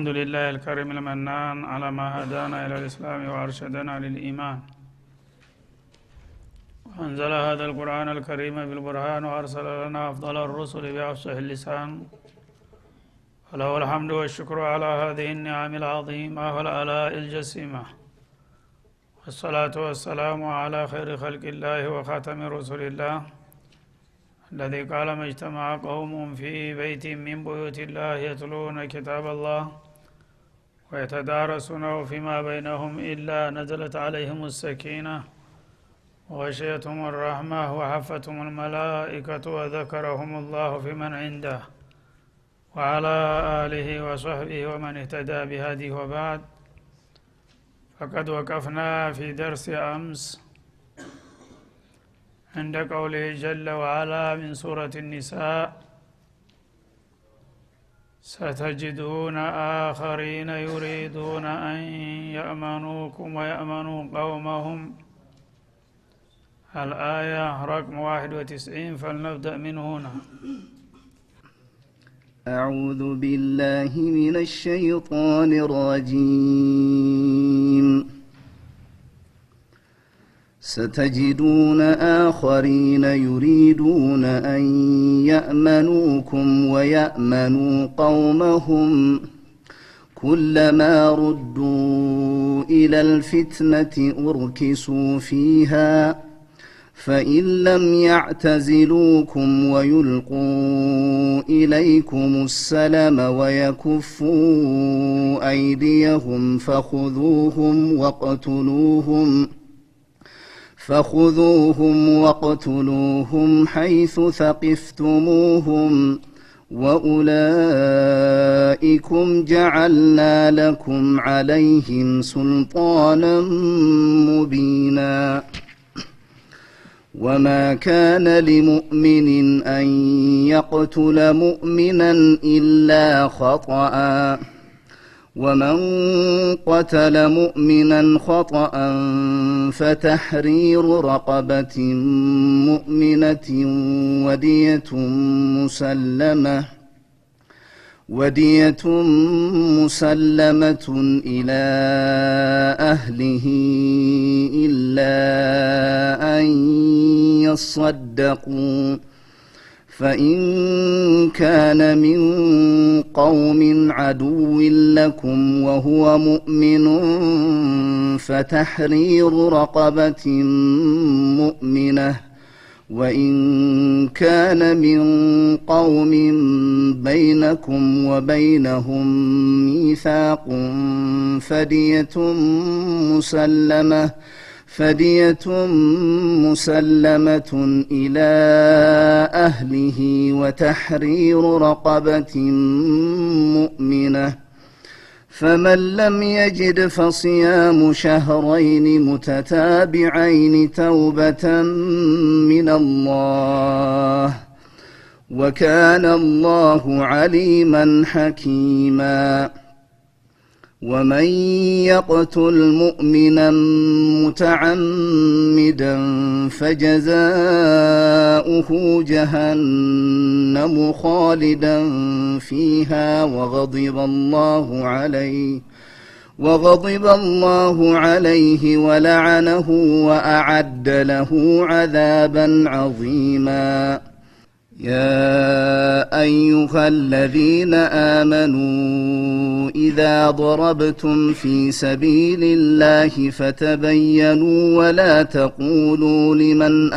الحمد لله الكريم المنان على ما هدانا إلى الإسلام وأرشدنا للإيمان وأنزل هذا القرآن الكريم بالبرهان وأرسل لنا أفضل الرسل بأفصح اللسان وله الحمد والشكر على هذه النعم العظيمة والآلاء الجسيمة والصلاة والسلام على خير خلق الله وخاتم رسل الله الذي قال ما اجتمع قوم في بيت من بيوت الله يتلون كتاب الله ويتدارسونه فيما بينهم إلا نزلت عليهم السكينة وغشيتهم الرحمة وحفتهم الملائكة وذكرهم الله في من عنده وعلى آله وصحبه ومن اهتدى بهديه وبعد. فقد وقفنا في درس أمس عند قوله جل وعلا من سورة النساء: ستجدون آخرين يريدون أن يأمنوكم ويأمنوا قومهم. الآية رقم 91. فلنبدأ من هنا. أعوذ بالله من الشيطان الرجيم. ستجدون آخرين يريدون أن يأمنوكم ويأمنوا قومهم كلما ردوا إلى الفتنة أركسوا فيها فإن لم يعتزلوكم ويلقوا إليكم السلم ويكفوا أيديهم فخذوهم واقتلوهم حيث ثقفتموهم وأولئكم جعلنا لكم عليهم سلطانا مبينا. وما كان لمؤمن أن يقتل مؤمنا إلا خطأ ومن قتل مؤمنا خطأ فتحرير رقبة مؤمنة ودية مسلمة إلى أهله إلا أن يصدقوا فإن كان من قوم عدو لكم وهو مؤمن فتحرير رقبة مؤمنة وإن كان من قوم بينكم وبينهم ميثاق فدية مسلمة إلى أهله وتحرير رقبة مؤمنة فمن لم يجد فصيام شهرين متتابعين توبة من الله وكان الله عليما حكيما. ومن يقتل مؤمنا متعمدا فجزاؤه جهنم خالدا فيها وغضب الله عليه ولعنه وأعد له عذابا عظيما. يا أيها الذين آمنوا إذا ضربتم في سبيل الله فتبينوا ولا تقولوا لمن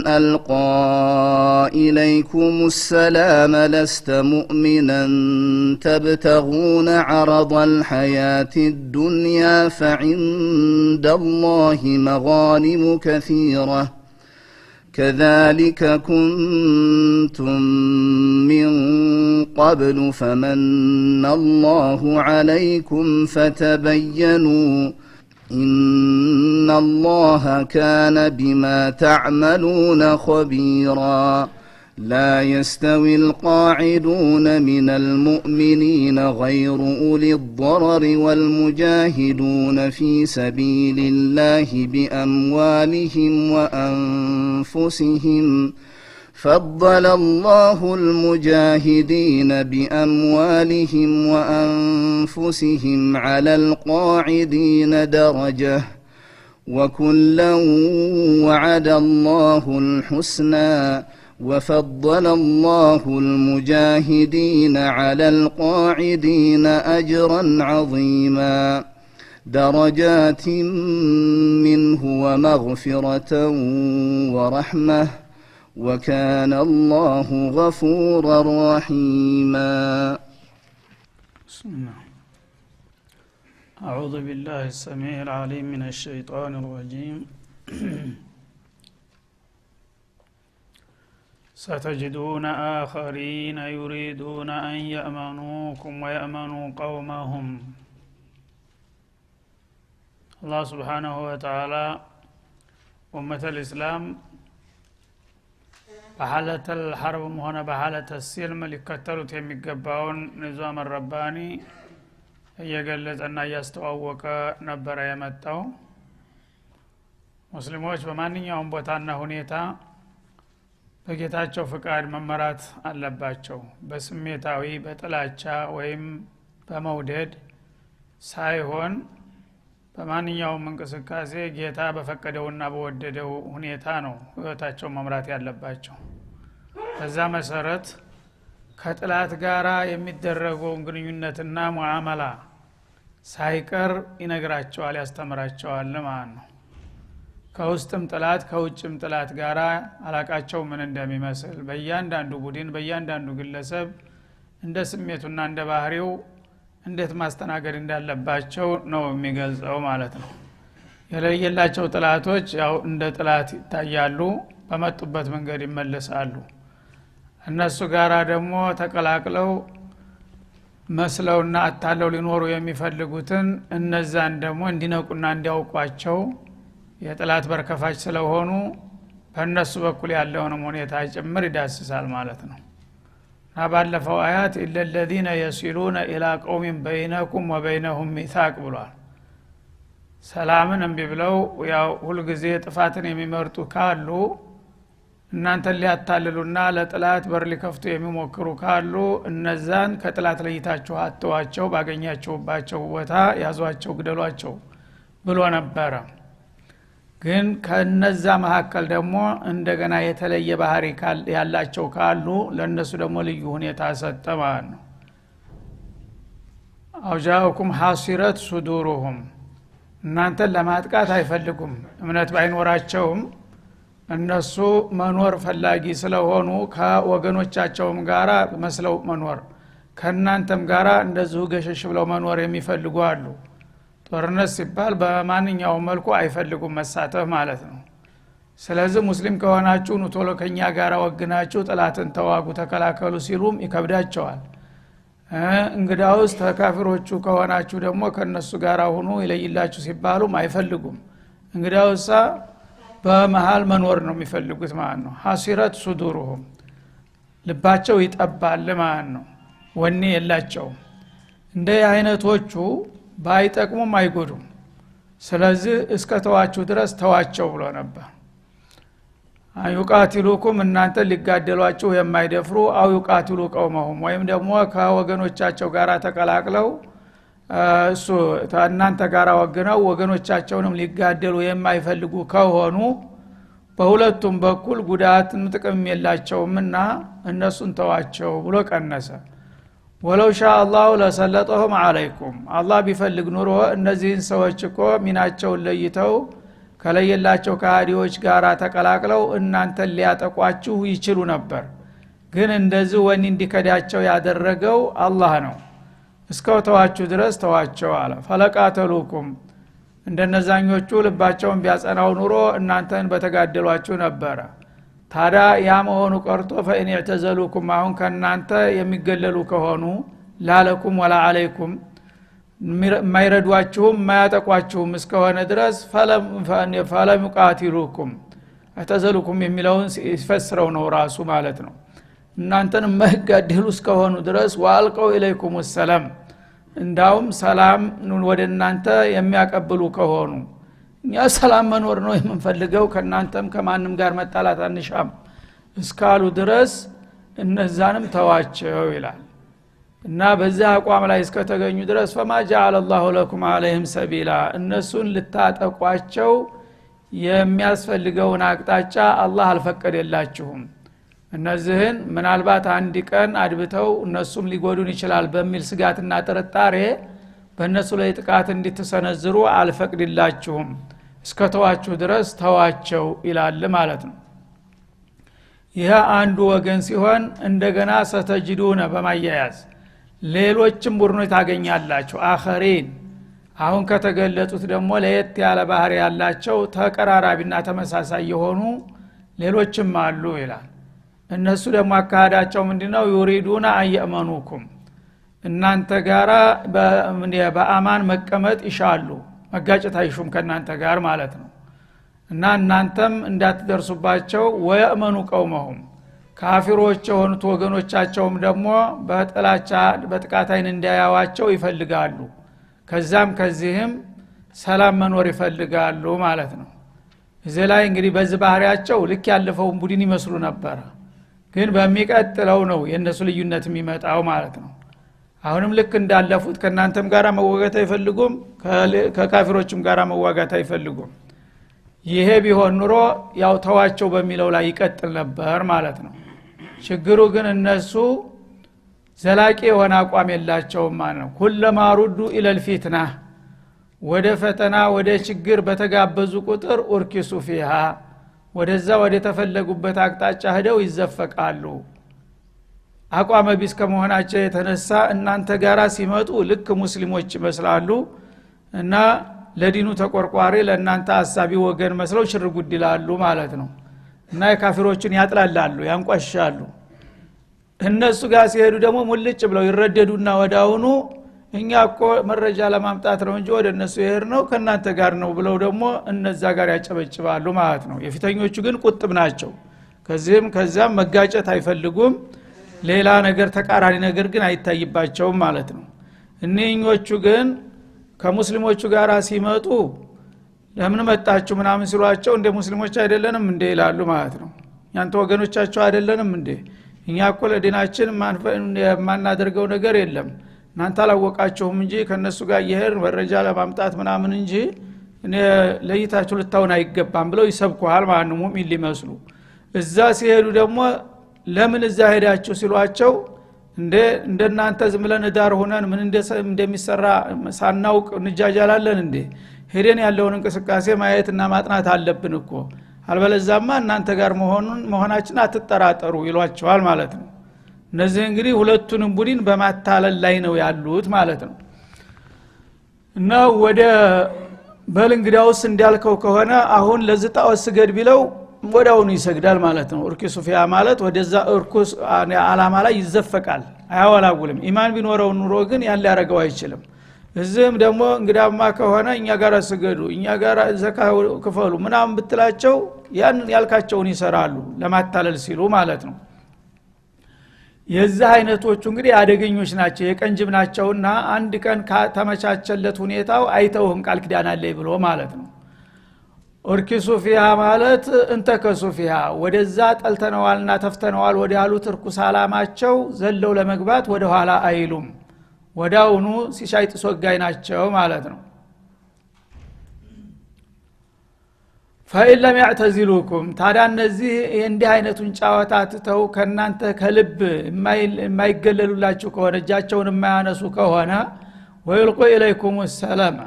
ألقى إليكم السلام لست مؤمنا تبتغون عرض الحياة الدنيا فعند الله مغانم كثيرة كذلك كنتم من قبل فمن الله عليكم فتبينوا إن الله كان بما تعملون خبيرا. لا يستوي القاعدون من المؤمنين غير أولي الضرر والمجاهدون في سبيل الله بأموالهم وأنفسهم فضل الله المجاهدين بأموالهم وأنفسهم على القاعدين درجة وكلا وعد الله الحسنى وفضل الله المجاهدين على القاعدين أجرا عظيما درجات منه ومغفرة ورحمة وكان الله غفورا رحيما. بسم الله. أعوذ بالله السميع العليم من الشيطان الرجيم. ستجدون آخرين يريدون أن يأمنوكم ويأمنوا قومهم. الله سبحانه وتعالى أمة الإسلام بحالة الحرب هنا بحالة السلم لكتلوا تيميقباون نظام الرباني እየገለጸ እና ያስተዋወቀ ነበር የመጣው። ሙስሊሞች በማንኛውም ቦታና ሁኔታ በጌታቸው ፍቃድ መመራት አለባቸው። በስሜታዊ በጥላቻ ወይም በመውደድ ሳይሆን በማንኛውም እንቅስቃሴ ጌታ በፈቀደውና በወደደው ሁኔታ ነው ህይወታቸው መምራት ያለባቸው። በዛ መሰረት ከጥላት ጋራ የሚደረገው ግንኙነትና ሙአመላ ሳይቀር ይነግራቸዋል፣ ያስተምራቸዋል ማለት ነው። ከውስጥም ጥላት ከውጭም ጥላት ጋራ አላቃቸው ምን እንደሚመስል በእያንዳንዱ ቡድን በእያንዳንዱ ግለሰብ እንደ ስሜቱና እንደ ባህሪው እንዴት ማስተናገድ እንዳለባቸው ነው የሚገልጸው ማለት ነው። የለየላቸው ጥላቶች ያው እንደ ጥላት ይታያሉ፣ በመጡበት መንገድ ይመለሳሉ። እነሱ ጋራ ደግሞ ተቀላቅለው መስለውና አታለው ሊኖሩ የሚፈልጉትን እነዛን ደግሞ እንዲነቁና እንዲያውቋቸው የጥላት በርከፋች ስለሆኑ በእነሱ በኩል ያለውን ሁኔታ ጭምር ይዳስሳል ማለት ነው። እና ባለፈው አያት إلا الذين يصلون إلى قوم بينكم وبينهم ميثاق ብሏል። ሰላምን እምቢ ብለው ያው ሁሉ ጊዜ ጥፋትን የሚመርጡ ካሉ እናንተ ሊያታልሉና ለጥላት በር ሊከፍቱ የሚሞክሩ ካሉ እነዛን ከጥላት ለይታችሁ አጥቷቸው ባገኛችሁባቸው ቦታ ያዟቸው፣ ግደሏቸው ብሎ ነበር። ግን ከነዛ መካከል ደግሞ እንደገና የተለየ ባህሪ ያላቸው ካሉ ለነሱ ደግሞ ልዩ ሁኔታ ሰጠ ማለት ነው። አውጃኡኩም ሐሲረት ሱዱሩሁም እናንተን ለማጥቃት አይፈልጉም። እምነት ባይኖራቸውም እነሱ መኖር ፈላጊ ስለሆኑ ከወገኖቻቸውም ጋራ መስለው መኖር ከናንተም ጋራ እንደዚሁ ገሸሽ ብለው መኖር የሚፈልጉ አሉ። ጦርነት ሲባል በማንኛውም መልኩ አይፈልጉም መሳተፍ ማለት ነው። ስለዚህ ሙስሊም ከሆናችሁ ቶሎ ከኛ ጋራ ወግናችሁ ጥላትን ተዋጉ ተከላከሉ ሲሉም ይከብዳቸዋል። እንግዳውስ ተካፊሮቹ ከሆናችሁ ደግሞ ከነሱ ጋራ ሆኑ ይለይላችሁ ሲባሉም አይፈልጉም። እንግዳውሳ በመሃል መኖር ነው የሚፈልጉት ማለት ነው። ሐሲረት ሱዱሩሁም ልባቸው ይጠባል ማለት ነው። ወኔ የላቸው። እንደ አይነቶቹ ባይጠቅሙም አይጎዱም። ስለዚህ እስከ ተዋችሁ ድረስ ተዋቸው ብሎ ነበር። አዩቃቲሉኩም እናንተ ሊጋደሏችሁ የማይደፍሩ አው ይቃቲሉ ቀውመሁም ወይም ደግሞ ከወገኖቻቸው ጋራ ተቀላቅለው እሱ እናንተ ጋራ ወግነው ወገኖቻቸውንም ሊጋደሉ የማይፈልጉ ከሆኑ በሁለቱም በኩል ጉዳትም ጥቅም የላቸውምና እነሱን ተዋቸው ብሎ ቀነሰ። ወለው ሻአ አላሁ ለሰለጠሁም አለይኩም አላህ ቢፈልግ ኑሮ እነዚህን ሰዎች እኮ ሚናቸውን ለይተው ከለየላቸው ከሃዲዎች ጋራ ተቀላቅለው እናንተን ሊያጠቋችሁ ይችሉ ነበር። ግን እንደዚህ ወኒ እንዲከዳቸው ያደረገው አላህ ነው። እስከው ተዋችሁ ድረስ ተዋቸው አለ። ፈለቃተሉኩም እንደነዛኞቹ ልባቸውን ቢያጸናው ኑሮ እናንተን በተጋደሏችሁ ነበር። ታዲያ ያ መሆኑ ቀርቶ ፈኢን يعتزلوكم አሁን ከናንተ የሚገለሉ ከሆኑ ላለኩም ወላ አለይኩም ማይረዷችሁም ማያጠቋችሁም እስከሆነ ድረስ ፈለም يقاتلوكم اعتزلوكم የሚለውን ሲፈስረው ነው ራሱ ማለት ነው። እናንተን ማይጋደሉ እስከሆኑ ድረስ ዋልቀው ኢለይኩም ሰላም እንዳውም ሰላም ወደ እናንተ የሚያቀብሉ ከሆኑ እኛ ሰላም መኖር ነው የምንፈልገው ከናንተም ከማንም ጋር መጣላት አንሻም እስካሉ ድረስ እነዛንም ተዋቸው ይላል እና በዛ አቋም ላይ እስከተገኙ ድረስ فما جعل الله لكم عليهم سبيلا እነሱን ልታጠቋቸው የሚያስፈልገውን አቅጣጫ አላህ አልፈቀደላችሁም እነዚህን ምናልባት አንድ ቀን አድብተው እነሱም ሊጎዱን ይችላል በሚል ስጋትና ጥርጣሬ በእነሱ ላይ ጥቃት እንድትሰነዝሩ አልፈቅድላችሁም እስከተዋችሁ ድረስ ተዋቸው ይላል ማለት ነው ይሄ አንዱ ወገን ሲሆን እንደገና ሰተጅዱነ በማያያዝ ሌሎችም ቡድኖች ታገኛላችሁ አኸሪን አሁን ከተገለጹት ደግሞ ለየት ያለ ባህሪ ያላቸው ተቀራራቢና ተመሳሳይ የሆኑ ሌሎችም አሉ ይላል እነሱ ደግሞ አካዳቸው ምንድነው ይሪዱና አየመኑኩም እናንተ ጋራ በአማን መቀመጥ ይሻሉ መጋጨት አይሹም ከናንተ ጋር ማለት ነው እና እናንተም እንዳትደርሱባቸው ወየመኑ ቀውመሁም ካፊሮች የሆኑት ወገኖቻቸውም ደግሞ በጥላቻ በጥቃት አይን እንዳያዋቸው ይፈልጋሉ ከዛም ከዚህም ሰላም መኖር ይፈልጋሉ ማለት ነው እዚህ ላይ እንግዲህ በዚህ ባህሪያቸው ልክ ያለፈውን ቡድን ይመስሉ ነበር ግን በሚቀጥለው ነው የነሱ ልዩነት የሚመጣው ማለት ነው አሁንም ልክ እንዳለፉት ከናንተም ጋራ መዋጋት አይፈልጉም ከካፊሮችም ጋራ መዋጋት አይፈልጉም ይሄ ቢሆን ኑሮ ያው ተዋቸው በሚለው ላይ ይቀጥል ነበር ማለት ነው ችግሩ ግን እነሱ ዘላቂ የሆነ አቋም የላቸውም ማለት ነው ኩለማ ሩዱ ኢለል ፊትና ወደ ፈተና ወደ ችግር በተጋበዙ ቁጥር ኡርኪሱ ፊሃ ወደዛ ወደ ተፈለጉበት አቅጣጫ ሄደው ይዘፈቃሉ አቋመ ቢስ ከመሆናቸው የተነሳ እናንተ ጋራ ሲመጡ ልክ ሙስሊሞች ይመስላሉ እና ለዲኑ ተቆርቋሪ ለእናንተ አሳቢ ወገን መስለው ሽርጉድ ይላሉ ማለት ነው እና የካፊሮችን ያጥላላሉ ያንቋሻሉ እነሱ ጋር ሲሄዱ ደግሞ ሙልጭ ብለው ይረደዱና ወዳውኑ እኛ እኮ መረጃ ለማምጣት ነው እንጂ ወደ እነሱ ይሄር ነው ከናንተ ጋር ነው ብለው ደግሞ እነዛ ጋር ያጨበጭባሉ ማለት ነው የፊተኞቹ ግን ቁጥብ ናቸው ከዚህም ከዛም መጋጨት አይፈልጉም ሌላ ነገር ተቃራኒ ነገር ግን አይታይባቸውም ማለት ነው እነኞቹ ግን ከሙስሊሞቹ ጋር ሲመጡ ለምን መጣችሁ ምናምን ሲሏቸው እንደ ሙስሊሞች አይደለንም እንደ ይላሉ ማለት ነው ያንተ ወገኖቻቸው አይደለንም እንደ እኛ እኮ ለዲናችን ማናደርገው ነገር የለም እናንተ አላወቃችሁም እንጂ ከነሱ ጋር ይሄር መረጃ ለማምጣት ምናምን እንጂ ለይታችሁ ልታውን አይገባም ብለው ይሰብኩሃል ማለት ነው ሙእሚን ሊመስሉ እዛ ሲሄዱ ደግሞ ለምን እዛ ሄዳችሁ ሲሏቸው እንደናንተ ዝም ብለን ዳር ሆነን ምን እንደሚሰራ ሳናውቅ እንጃጃላለን እንዴ ሄደን ያለውን እንቅስቃሴ ማየትና ማጥናት አለብን እኮ አልበለዛማ እናንተ ጋር መሆናችን አትጠራጠሩ ይሏቸዋል ማለት ነው እነዚህ እንግዲህ ሁለቱንም ቡድን በማታለል ላይ ነው ያሉት ማለት ነው እና ወደ በልንግዳውስ እንዲያልከው ከሆነ አሁን ለዝጣው ስገድ ቢለው ወዳውኑ ይሰግዳል ማለት ነው ኡርኪሱ ፊያ ማለት ወደዛ ኡርኩስ አላማ ላይ ይዘፈቃል አያወላውልም ኢማን ቢኖረው ኑሮ ግን ያን ሊያረጋው አይችልም እዚህም ደግሞ እንግዳማ ከሆነ እኛ ጋር ስገዱ እኛ ጋር ዘካ ክፈሉ ምናምን ብትላቸው ያን ያልካቸውን ይሰራሉ ለማታለል ሲሉ ማለት ነው የዚህ አይነቶቹ እንግዲህ አደገኞች ናቸው የቀንጅብ ናቸውና አንድ ቀን ተመቻቸለት ሁኔታው አይተውህም ቃል ኪዳን አለይ ብሎ ማለት ነው ኡርኪሱ ፊሃ ማለት እንተከሱ ፊሃ ወደዛ ጠልተነዋልና ተፍተነዋል ወደ ያሉት ርኩስ አላማቸው ዘለው ለመግባት ወደ ኋላ አይሉም ወዳውኑ ሲሻይጥ ሶጋይ ናቸው ማለት ነው ፈኢለም ያዕተዚሉኩም ታዲያ እነዚህ እንዲህ አይነቱን ጫዋታ ትተው ከናንተ ከልብ የማይገለሉላችሁ ከሆነ እጃቸውን የማያነሱ ከሆነ ወይልቁ ኢለይኩም ሰላም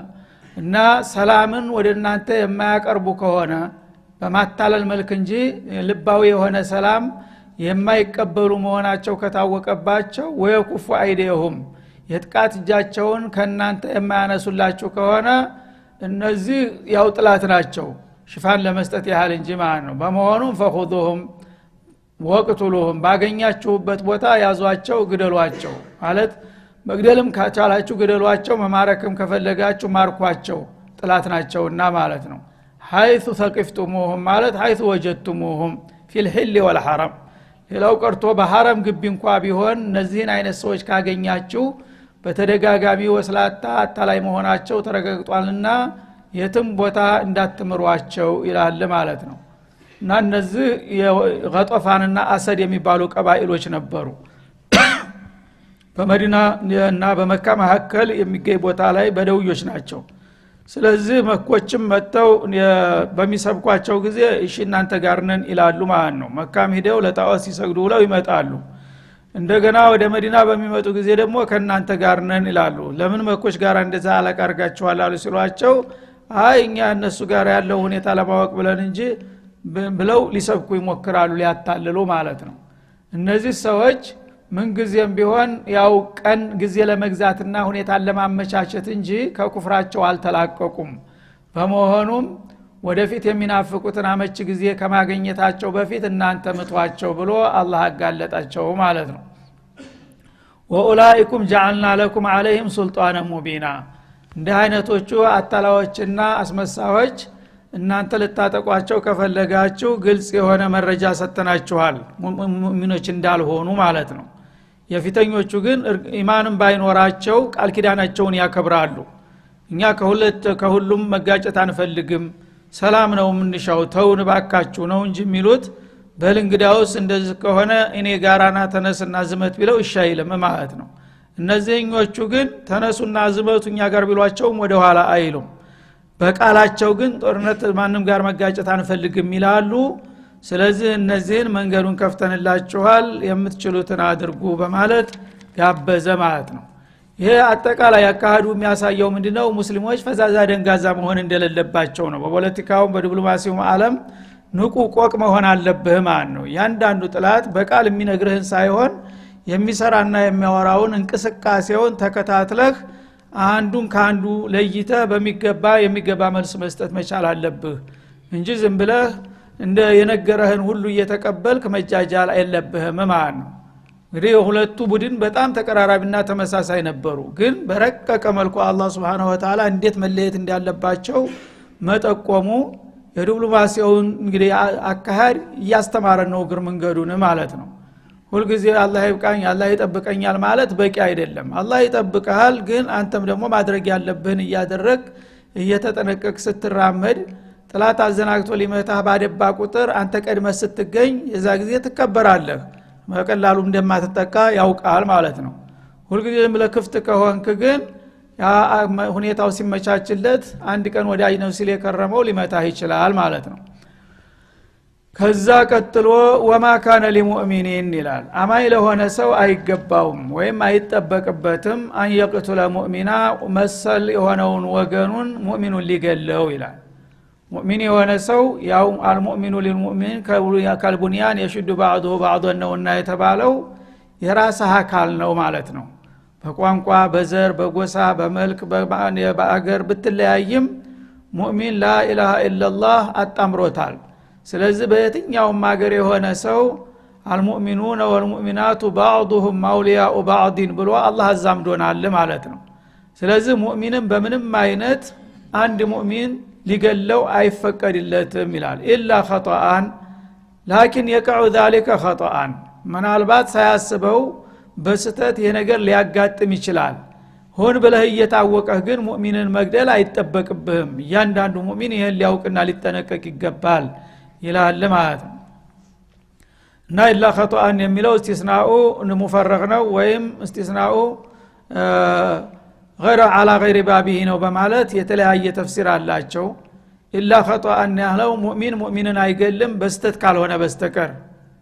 እና ሰላምን ወደ እናንተ የማያቀርቡ ከሆነ በማታለል መልክ እንጂ ልባዊ የሆነ ሰላም የማይቀበሉ መሆናቸው ከታወቀባቸው ወይኩፉ አይዲሁም የጥቃት እጃቸውን ከናንተ የማያነሱላችሁ ከሆነ እነዚህ ያው ጥላት ናቸው ሽፋን ለመስጠት ያህል እንጂ ማለት ነው በመሆኑም ፈኹዙሁም ወቅቱሉሁም ባገኛችሁበት ቦታ ያዟቸው ግደሏቸው ማለት መግደልም ካቻላችሁ ግደሏቸው መማረክም ከፈለጋችሁ ማርኳቸው ጥላት ናቸውና ማለት ነው حيث ثقفتموهم ማለት حيث وجدتموهم في الحل والحرم ሌላው ቀርቶ በሐረም ግቢ እንኳን ቢሆን እነዚህን አይነት ሰዎች ካገኛችሁ በተደጋጋሚ ወስላታ አታላይ መሆናቸው ተረጋግጧልና የትም ቦታ እንዳትምሯቸው ይላል ማለት ነው እና እነዚህ የገጠፋንና አሰድ የሚባሉ ቀባኢሎች ነበሩ በመዲና እና በመካ መካከል የሚገኝ ቦታ ላይ በደውዮች ናቸው ስለዚህ መኮችም መተው በሚሰብኳቸው ጊዜ እሺ እናንተ ጋር ነን ይላሉ ማለት ነው መካም ሄደው ለጣዖት ሲሰግዱ ብለው ይመጣሉ እንደገና ወደ መዲና በሚመጡ ጊዜ ደግሞ ከናንተ ጋር ነን ይላሉ ለምን መኮች ጋር እንደዛ አላቃርጋቸዋል አሉ ሲሏቸው አይ እኛ እነሱ ጋር ያለው ሁኔታ ለማወቅ ብለን እንጂ ብለው ሊሰብኩ ይሞክራሉ ሊያታልሉ ማለት ነው እነዚህ ሰዎች ምን ጊዜም ቢሆን ያው ቀን ጊዜ ለመግዛትና ሁኔታን ለማመቻቸት እንጂ ከኩፍራቸው አልተላቀቁም በመሆኑም ወደፊት የሚናፍቁትን አመች ጊዜ ከማግኘታቸው በፊት እናንተ ምቷቸው ብሎ አላህ አጋለጣቸው ማለት ነው ወኡላኢኩም ጀዐልና ለኩም ዐለይሂም ሱልጣነ ሙቢና እንደ አይነቶቹ አታላዎችና አስመሳዎች እናንተ ልታጠቋቸው ከፈለጋችሁ ግልጽ የሆነ መረጃ ሰጥተናችኋል ሙእሚኖች እንዳልሆኑ ማለት ነው የፊተኞቹ ግን ኢማንም ባይኖራቸው ቃል ኪዳናቸውን ያከብራሉ እኛ ከሁሉም መጋጨት አንፈልግም ሰላም ነው ምንሻው ተውን ባካችሁ ነው እንጂ የሚሉት በልንግዳውስ እንደዚህ ከሆነ እኔ ጋራና ተነስና ዝመት ቢለው ይሻይልም ማለት ነው እነዚህኞቹ ግን ተነሱና ዝመቱ እኛ ጋር ቢሏቸውም ወደ ኋላ አይሉም በቃላቸው ግን ጦርነት ማንም ጋር መጋጨት አንፈልግም ይላሉ ስለዚህ እነዚህን መንገዱን ከፍተንላችኋል የምትችሉትን አድርጉ በማለት ጋበዘ ማለት ነው ይሄ አጠቃላይ ያካሄዱ የሚያሳየው ምንድነው ሙስሊሞች ፈዛዛ ደንጋዛ መሆን እንደሌለባቸው ነው በፖለቲካውም በዲፕሎማሲውም ዓለም ንቁ ቆቅ መሆን አለብህ ማለት ነው ያንዳንዱ ጥላት በቃል የሚነግርህን ሳይሆን የሚሰራና የሚያወራውን እንቅስቃሴውን ተከታትለህ አንዱን ካንዱ ለይተ የሚገባ መልስ መስጠት መቻል አለብህ እንጂ ዝም ብለህ እንደ የነገረህን ሁሉ እየተቀበልክ መጃጃል አይለብህም ማለት ነው እንግዲህ ሁለቱ ቡድን በጣም ተቀራራቢና ተመሳሳይ ነበሩ ግን በረቀቀ መልኩ አላህ Subhanahu Wa Ta'ala እንዴት መለየት እንዳለባቸው መጠቆሙ የዲፕሎማሲውን እንግዲህ አካሄድ እያስተማረ ነው ግር መንገዱን ማለት ነው ሁሉ ጊዜ አላህ ይብቃኝ አላህ ይጠብቀኛል ማለት በቂ አይደለም አላህ ይጠብቀሃል ግን አንተም ደግሞ ማድረግ ያለብህን እያደረክ እየተጠነቀቅ ስትራመድ ጥላት አዘናግቶ ሊመታህ ባደባ ቁጥር አንተ ቀድመህ ስትገኝ የዛ ጊዜ ትከበራለህ መቀላሉ እንደማትጠቃ ያውቃል ማለት ነው ሁሉ ጊዜ ለክፍት ከሆንክ ግን ሁኔታው ሲመቻችለት አንድ ቀን ወዳጅ ነው ሲል የከረመው ሊመታህ ይችላል ማለት ነው ከዛ ቀጥሎ ወማ ካነ ሊሙእሚኒን ይላል አማይ ለሆነ ሰው አይገባውም ወይም አይጠበቅበትም አን የቅቱለ ሙእሚና መሰል የሆነውን ወገኑን ሙእሚኑን ሊገለው ይላል ሙእሚን የሆነ ሰው ያው አልሙእሚኑ ሊልሙእሚን ከልቡንያን የሽዱ بعضه بعضا ነውና የተባለው የራስ አካል ነው ማለት ነው በቋንቋ በዘር በጎሳ በመልክ በአገር ብትለያይም ሙእሚን ላ ኢላሃ ኢላላህ አጣምሮታል ስለዚህ በየትኛውም ሀገር የሆነ ሰው አልሙእሚኑነ ወልሙእሚናቱ بعضهم اولياء بعض ብሎ አላህ አዛምዶናል ማለት ነው ስለዚህ ሙእሚንም በምንም አይነት አንድ ሙእሚን ሊገለው አይፈቀድለትም ይላል ኢላ ኸጣአን ላኪን يقع ذلك خطأን ምናልባት ሳያስበው በስተት የነገር ሊያጋጥም ይችላል ሆን ብለህ እየታወቀህ ግን ሙእሚንን መግደል አይጠበቅብህም እያንዳንዱ ሙእሚን ይሄን ሊያውቅና ሊጠነቀቅ ይገባል ይላል ማለት ነው እና ኢላ ኸጣአን የሚለው እስቲስናኡ ሙፈረግ ነው ወይም እስቲስናኡ غير على غير بابه ነው በማለት የተለያየ ተፍሲር አላቸው ኢላ ኸጣአን ያለው ሙእሚንን አይገልም በስተት ካልሆነ በስተቀር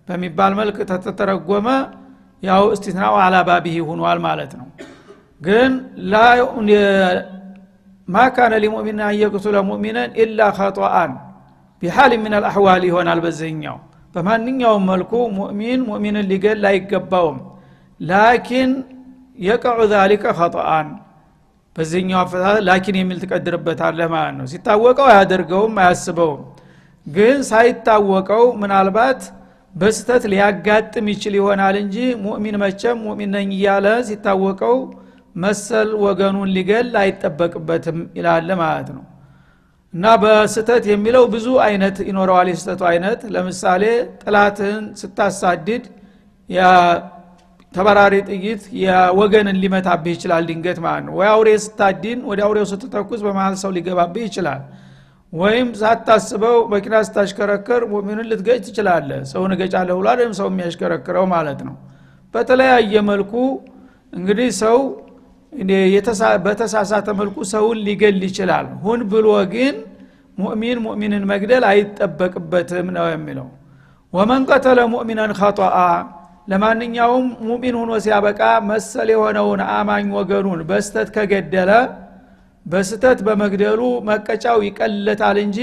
በሚባል መልክ ተተረጎመ ያው እስቲስናኡ على بابه ሆኗል ማለት ነው ግን ላ ما كان لمؤمن ان يقتل مؤمنا الا خطأ بحال من الاحوال ይሆናል በዚህኛው በማንኛውም መልኩ ሙእሚንን ሊገል አይገባውም ላኪን يقع ذلك خطأ በዚህኛው አፈታት ላኪን የሚል ተቀድርበታለህ ማለት ነው ሲታወቀው ያደርገውም አያስበውም ግን ሳይታወቀው ምናልባት በስተት ሊያጋጥም ይችል ይሆናል እንጂ ሙእሚን መቼም ሙእሚን ነኝ ይያለ ሲታወቀው መሰል ወገኑን ሊገል አይጠበቅበትም ይላል ማለት ነው እና በስተት የሚለው ብዙ አይነት ይኖረዋል የስተቱ አይነት ለምሳሌ ጥላትን ስታሳድድ ያ ተበራሪ ጥይት የወገንን ሊመታብህ ይችላል ድንገት ማለት ነው ወይ አውሬ ስታዲን ወደ አውሬው ስትተኩስ በመሃል ሰው ሊገባብህ ይችላል ወይም ሳታስበው መኪና ስታሽከረክር ሙእሚኑን ልትገጭ ትችላለህ ሰውን ገጫለህ ብሎ አይደለም ሰው የሚያሽከረክረው ማለት ነው በተለያየ መልኩ እንግዲህ ሰው በተሳሳተ መልኩ ሰውን ሊገል ይችላል ሁን ብሎ ግን ሙእሚንን መግደል አይጠበቅበትም ነው የሚለው ወመን ቀተለ ሙእሚናን ኸጣአ ለማንኛውም ሙእሚን ሆኖ ሲያበቃ መሰል የሆነውን አማኝ ወገኑን በስተት ከገደለ በስተት በመግደሉ መቀጫው ይቀለታል እንጂ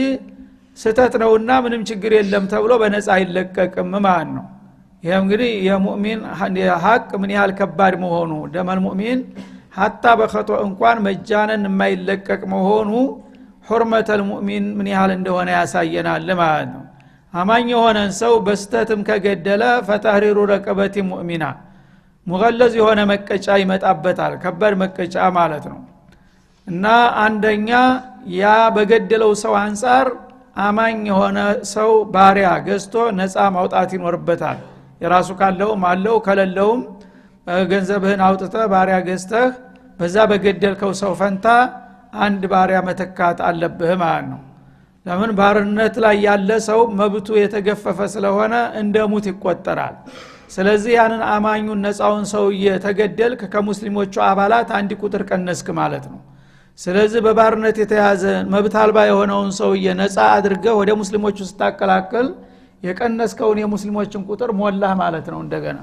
ስተት ነውና ምንም ችግር የለም ተብሎ በነፃ አይለቀቅም ማለት ነው ይሄ እንግዲህ የሙእሚን ሐቅ ምን ያህል ከባድ መሆኑ ደመል ሙእሚን hatta በخطኦ እንኳን መጃነን የማይለቀቅ መሆኑ ሁርመተል ሙእሚን ምን ያህል እንደሆነ ያሳየናል ማለት ነው አማኝ የሆነን ሰው በስተትም ከገደለ ፈተህሪሩ ረቀበቲ ሙእሚና ሙገለዝ የሆነ መቀጫ ይመጣበታል ከባድ መቀጫ ማለት ነው እና አንደኛ ያ በገደለው ሰው አንፃር አማኝ የሆነ ሰው ባሪያ ገዝቶ ነፃ ማውጣት ይኖርበታል የራሱ ካለው ማለው ከለለውም ገንዘብህን አውጥተህ ባሪያ ገዝተህ በዛ በገደልከው ሰው ፈንታ አንድ ባሪያ መተካት አለብህ ማለት ነው ለምን ባርነት ላይ ያለ ሰው መብቱ የተገፈፈ ስለሆነ እንደ ሙት ይቆጠራል ስለዚህ ያንን አማኙን ነፃውን ሰው የተገደልክ ከሙስሊሞቹ አባላት አንድ ቁጥር ቀነስክ ማለት ነው ስለዚህ በባርነት የተያዘ መብት አልባ የሆነውን ሰው ነፃ አድርገህ ወደ ሙስሊሞቹ ስታቀላቀል የቀነስከውን የሙስሊሞችን ቁጥር ሞላህ ማለት ነው እንደገና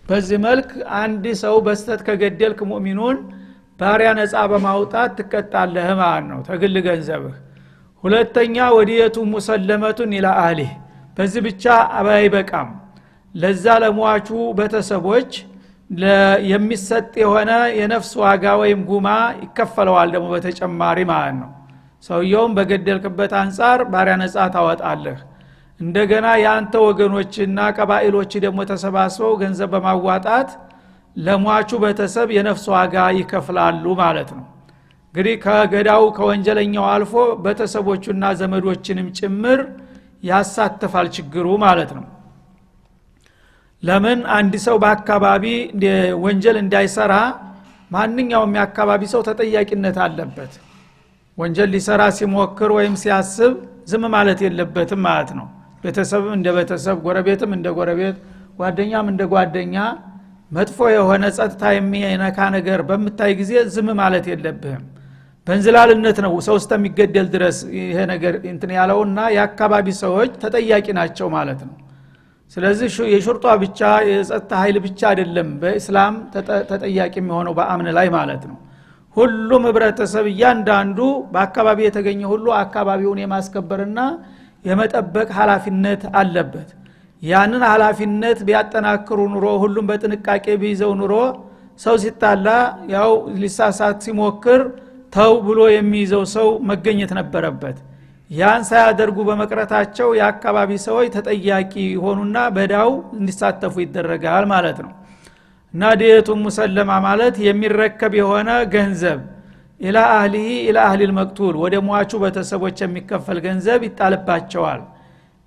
በዚህ መልክ አንድ ሰው በስተት ከገደልክ ሙእሚኑን ባሪያ ነፃ በማውጣት ትቀጣለህ ማለት ነው ተግል ገንዘብህ ሁለተኛ ወዲየቱ ሙሰለመቱን ኢላ አህሊህ በዚህ ብቻ አይበቃም ለዛ ለሟቹ ቤተሰቦች የሚሰጥ የሆነ የነፍስ ዋጋ ወይም ጉማ ይከፈለዋል ደግሞ በተጨማሪ ማለት ነው ሰውየውም በገደልክበት አንፃር ባሪያ ነፃ ታወጣለህ እንደገና ያንተ ወገኖችና ቀባኢሎች ደግሞ ተሰባስበው ገንዘብ በማዋጣት ለሟቹ ቤተሰብ የነፍስ ዋጋ ይከፍላሉ ማለት ነው እንግዲህ ከገዳው ከወንጀለኛው አልፎ ቤተሰቦቹና ዘመዶችንም ጭምር ያሳተፋል ችግሩ ማለት ነው ለምን አንድ ሰው በአካባቢ ወንጀል እንዳይሰራ ማንኛውም የአካባቢ ሰው ተጠያቂነት አለበት ወንጀል ሊሰራ ሲሞክር ወይም ሲያስብ ዝም ማለት የለበትም ማለት ነው ቤተሰብም እንደ ቤተሰብ ጎረቤትም እንደ ጎረቤት ጓደኛም እንደ ጓደኛ መጥፎ የሆነ ጸጥታ የሚነካ ነገር በመታይ ጊዜ ዝም ማለት የለብህም በእንዝላልነት ነው ሰው እስከሚገደል ድረስ ይሄ ነገር እንትን ያለውና የአካባቢ ሰዎች ተጠያቂ ናቸው ማለት ነው ስለዚህ የሹርጧ ብቻ የጸጥታ ኃይል ብቻ አይደለም በእስላም ተጠያቂ የሚሆነው በአምነ ላይ ማለት ነው ሁሉም ህብረተሰብ ያንዳንዱ በአካባቢ የተገኘ ሁሉ አካባቢውን የማስከበርና የመጠበቅ ኃላፊነት አለበት ያንን ኃላፊነት ቢያጠናክሩ ኑሮ ሁሉም በጥንቃቄ ቢይዘው ኑሮ ሰው ሲጣላ ያው ሊሳሳት ሲሞክር ተው ብሎ የሚይዘው ሰው መገኘት ነበረበት ያን ሳያደርጉ በመቅረታቸው የአካባቢ ሰዎች ተጠያቂ ሆኑና በዳው እንዲሳተፉ ይደረጋል ማለት ነው እና ዲየቱ ሙሰለማ ማለት የሚረከብ የሆነ ገንዘብ ኢላ አህሊሂ ኢላ አህሊል መቅቱል ወደ ሟቹ ቤተሰቦች የሚከፈል ገንዘብ ይጣልባቸዋል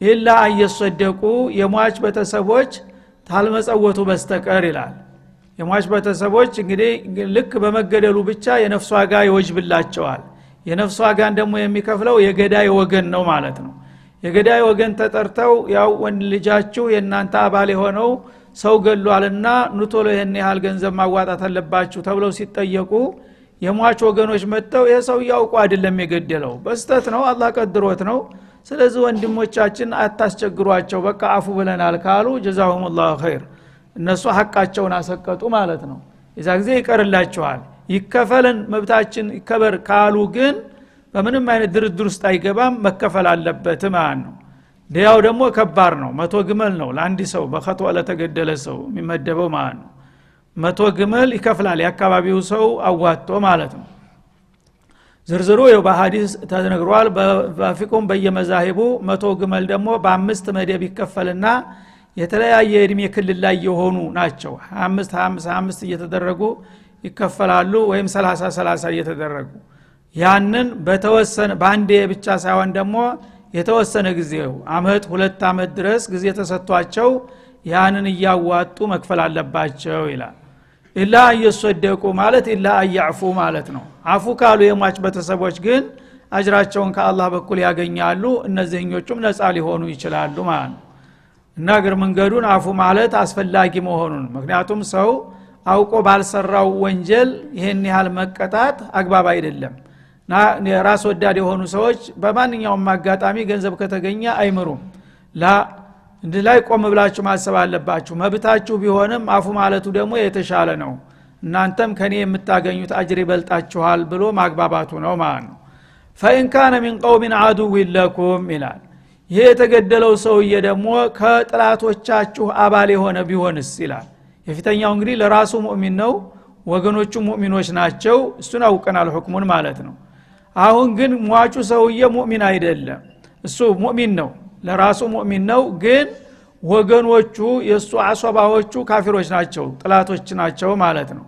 ኢላ አየሰደቁ የሟች ቤተሰቦች ታልመጸወቱ በስተቀር ይላል የሟች ቤተሰቦች እንግዲህ ልክ በመገደሉ ብቻ የነፍስ ዋጋ ይወጅብላቸዋል የነፍስ ዋጋን ደግሞ የሚከፍለው የገዳይ ወገን ነው ማለት ነው የገዳይ ወገን ተጠርተው ያው ወንድ ልጃችሁ የናንተ አባል የሆነው ሰው ገሏልና ኑቶሎ ይሄን ያህል ገንዘብ ማዋጣት አለባችሁ ተብለው ሲጠየቁ የሟች ወገኖች መጥተው የሰው ያውቁ አይደለም የገደለው በስተት ነው አላህ ቀድሮት ነው ስለዚህ ወንድሞቻችን አታስቸግሯቸው በቃ አፉ ብለናል ካሉ ጀዛሁሙላሁ ኸይር እነሱ ሐቃቸውን አሰቀጡ ማለት ነው የዛ ጊዜ ይቀርላቸዋል ይከፈለን መብታችን ይከበር ካሉ ግን በምንም አይነት ድርድር ውስጥ አይገባም መከፈል አለበት ማለት ነው ዲያው ደግሞ ከባድ ነው 100 ግመል ነው ለአንድ ሰው በኸጦ ለተገደለ ሰው የሚመደበው ማለት ነው 100 ግመል ይከፍላል የአካባቢው ሰው አዋጥቶ ማለት ነው ዝርዝሩ በሐዲስ ተነግሯል በፊቁም በየመዛሂቡ 100 ግመል ደግሞ በአምስት መደብ ይከፈልና የተለያየ እድሜ ክልል ላይ የሆኑ ናቸው 25 እየተደረጉ ይከፈላሉ ወይም 30 እየተደረጉ ያንን በተወሰነ ባንዴ ብቻ ሳይሆን ደግሞ የተወሰነ ጊዜው አመት 2 አመት ድረስ ጊዜ ተሰጥቷቸው ያንን ያዋጡ መክፈል አለባቸው ይላል ኢላ አየሰደቁ ማለት ኢላ አያፉ ማለት ነው አፉ ካሉ የሟች ቤተሰቦች ግን አጅራቸውን ከአላህ በኩል ያገኛሉ እነዚህኞቹም ነፃ ሊሆኑ ይችላሉ ማለት ነው እና እግር መንገዱን አፉ ማለት አስፈላጊ መሆኑን ምክንያቱም ሰው አውቆ ባልሰራው ወንጀል ይሄን ያህል መቀጣት አግባብ አይደለም እና ራስ ወዳድ የሆኑ ሰዎች በማንኛውም አጋጣሚ ገንዘብ ከተገኘ አይምሩም እንደ ላይ ቆም ብላችሁ ማሰብ አለባችሁ መብታችሁ ቢሆንም አፉ ማለቱ ደግሞ የተሻለ ነው እናንተም ከኔ የምታገኙት አጅር ይበልጣችኋል ብሎ ማግባባቱ ነው ማለት ነው فإن كان من قوم عدو لكم ይላል ይሄ የተገደለው ሰውዬ ደግሞ ከጥላቶቻችሁ አባል የሆነ ቢሆንስ ይላል የፊተኛው እንግዲህ ለራሱ ሙእሚን ነው ወገኖቹ ሙእሚኖች ናቸው እሱን አውቀናል ሁክሙን ማለት ነው አሁን ግን ሟቹ ሰውዬ ሙእሚን አይደለም እሱ ሙእሚን ነው ለራሱ ሙእሚን ነው ግን ወገኖቹ የሱ አሷባዎቹ ካፊሮች ናቸው ጥላቶች ናቸው ማለት ነው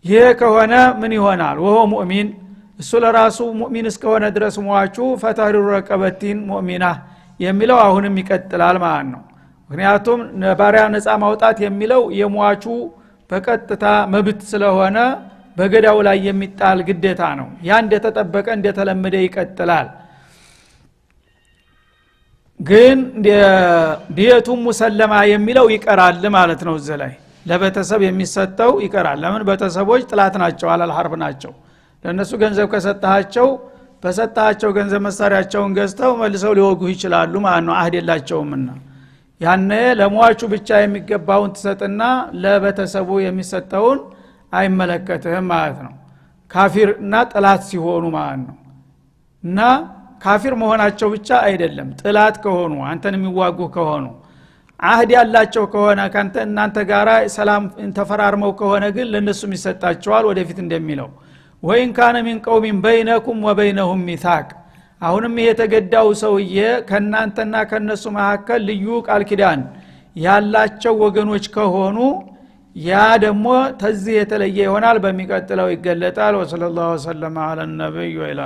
ይሄ ከሆነ ምን ይሆናል ወሆ ሙእሚን እሱ ለራሱ ሙእሚን እስከሆነ ድረስ ሟቹ ፈታህሩ ረቀበቲን ሙእሚና የሚለው አሁንም ይቀጥላል ማለት ነው ምክንያቱም ባሪያ ነፃ ማውጣት የሚለው የሟቹ በቀጥታ መብት ስለሆነ በገዳው ላይ የሚጣል ግዴታ ነው ያ እንደተጠበቀ እንደተለመደ ይቀጥላል ግን ዲየቱ ሙሰለማ የሚለው ይቀራል ማለት ነው ዘላይ ለቤተሰብ የሚሰጠው ይቀራል ለምን ቤተሰቦች ጥላት ናቸው አላል ሐርብ ናቸው ለነሱ ገንዘብ ከሰጣቸው በሰጣቸው ገንዘብ መሳሪያቸውን ገዝተው መልሰው ሊወጉ ይችላሉ ማለት ነው አህድ የላቸውምና ያነ ለሟቹ ብቻ የሚገባውን ተሰጥና ለቤተሰቡ የሚሰጠውን አይመለከትህም ማለት ነው ካፊርና ጥላት ሲሆኑ ማለት ነው እና ካፊር መሆናቸው ብቻ አይደለም ጥላት ከሆኑ አንተን የሚዋጉ ከሆኑ አህድ ያላቸው ከሆነ እናንተ ጋራ ሰላም ተፈራርመው ከሆነ ግን ለነሱም ይሰጣቸዋል ወደፊት እንደሚለው ወይን ካነ ሚን ቀውሚን በይነኩም ወበይነሁም ሚሳቅ አሁንም ይሄ የተገዳው ሰውዬ ከናንተና ከነሱ መካከል ልዩ ቃል ኪዳን ያላቸው ወገኖች ከሆኑ ያ ደግሞ ተዚህ የተለየ ይሆናል በሚቀጥለው ይገለጣል ወሰለላሁ ዐለ ነብዩ ወኢላ